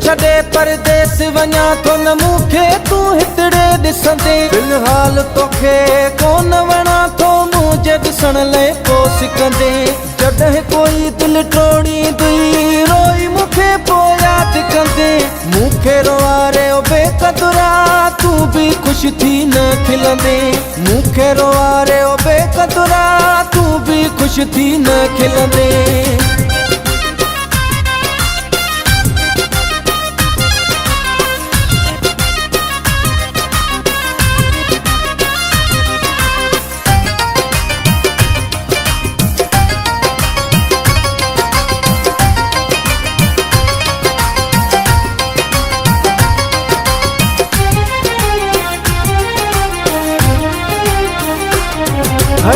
छॾे परदेस वञा थो न मूंखे तूं हितड़े ॾिसंदे फिलहाल तोखे कोन वणा थो मुंहिंजे ॾिसण लाइ पोइ सिकंदे जॾहिं कोई दिलि टोड़ींदी रोई मूंखे पोइ यादि कंदे मूंखे रोआरे ओ बेक़दुरा तूं बि ख़ुशि थी न खिलंदे मूंखे रोआरे ओ बेक़दुरा तूं बि ख़ुशि थी न खिलंदे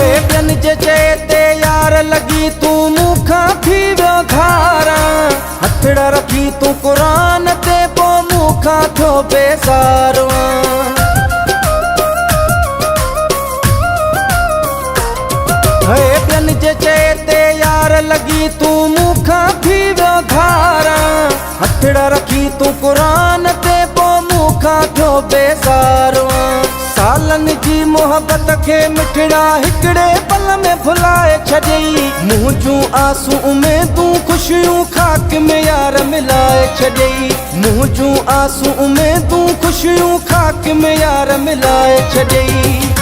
ॿियनि जे चए ते यार लॻी तूं मूंखां थी वियो धारा हथड़ा रखी तूं क़ुरान ते पोइ मूंखां थियो बेज़ारो ॿियनि जे चए ते यार लॻी तूं मूंखां थी वियो धारा हथड़ा रखी तूं क़ुरान ते पोइ मूंखां थियो बेज़ारो सालनि जी मोहबत खे मिठड़ा हिकड़े पल में भुलाए छॾई मुंहिंजूं आसूं उमेदूं ख़ुशियूं खाक में यार मिलाए छॾई मुंहिंजूं आसूं उमेदूं ख़ुशियूं खाक में यार मिलाए छॾई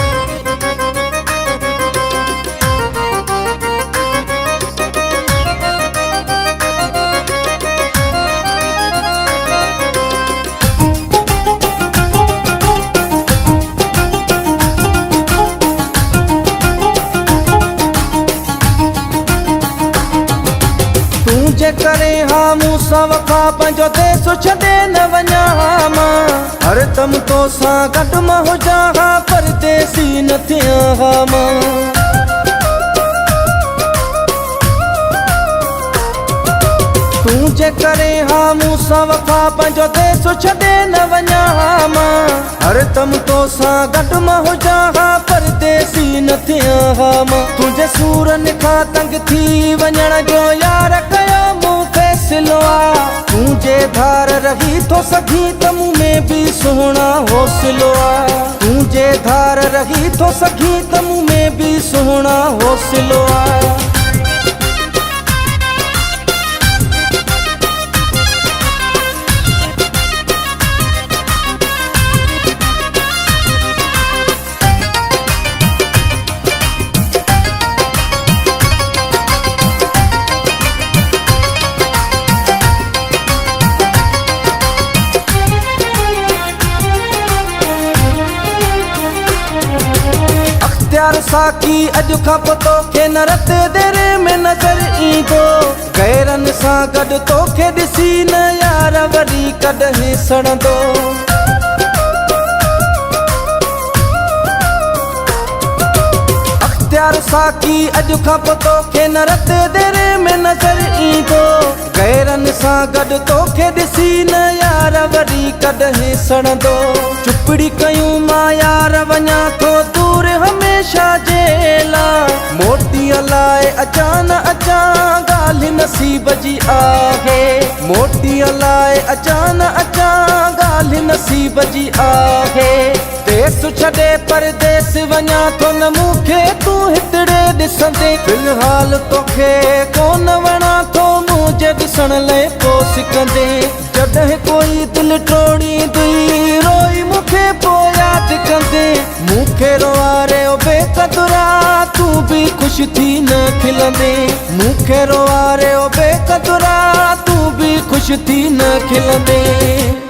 करे हाँ मूंसां वफ़ा पंहिंजो देश छॾे न वञा मां हरदम तोसां गॾु मां हुजां हा परदेसी न थियां हा मां तूं जे करे हाँ मूंसां वफ़ा पंहिंजो देश छॾे न वञा मां हरदम तोसां गॾु मां हुजां हा परदेसी न थियां हा मां तुंहिंजे सूरनि खां तंग थी वञण जो यार कयो तूं जे धार रही थो सघी त मूं में बि सुहिणा हौसलो आहे तूं जे धार रही थो सघी त मूं में बि सुहिणा हौसलो आहे साकी अॼु खां पोइ तोखे न रते देरे में नज़र ईंदो गैरनि सां गॾु तोखे ॾिसी न यार वरी कॾहिं सड़ंदो अख़्तियार साकी अॼु खां पोइ तोखे न रते देरे में नज़र ईंदो गैरनि सां गॾु तोखे ॾिसी न यार वरी कॾहिं सड़ंदो चुपड़ी कयूं मां यार वञा थो दूर हमेशा जेला मोटी लाइ अचां न अचां ॻाल्हि नसीब जी आहे मोटी लाइ अचां न अचां ॻाल्हि नसीब जी आहे देश छॾे परदेस वञा थो न मूंखे तूं हितड़े ॾिसंदे फिलहाल तोखे कोन वणा थो मुंहिंजे ॾिसण लाइ पोइ सिकंदे जॾहिं कोई दिलि टोड़ींदी रोई मूंखे पोइ यादि कंदे मूंखे रोआरे ओ बेक़दुरा तूं बि ख़ुशि थी न खिलंदे मूंखे रोआरे ओ बेक़दुरा तूं बि ख़ुशि थी न खिलंदे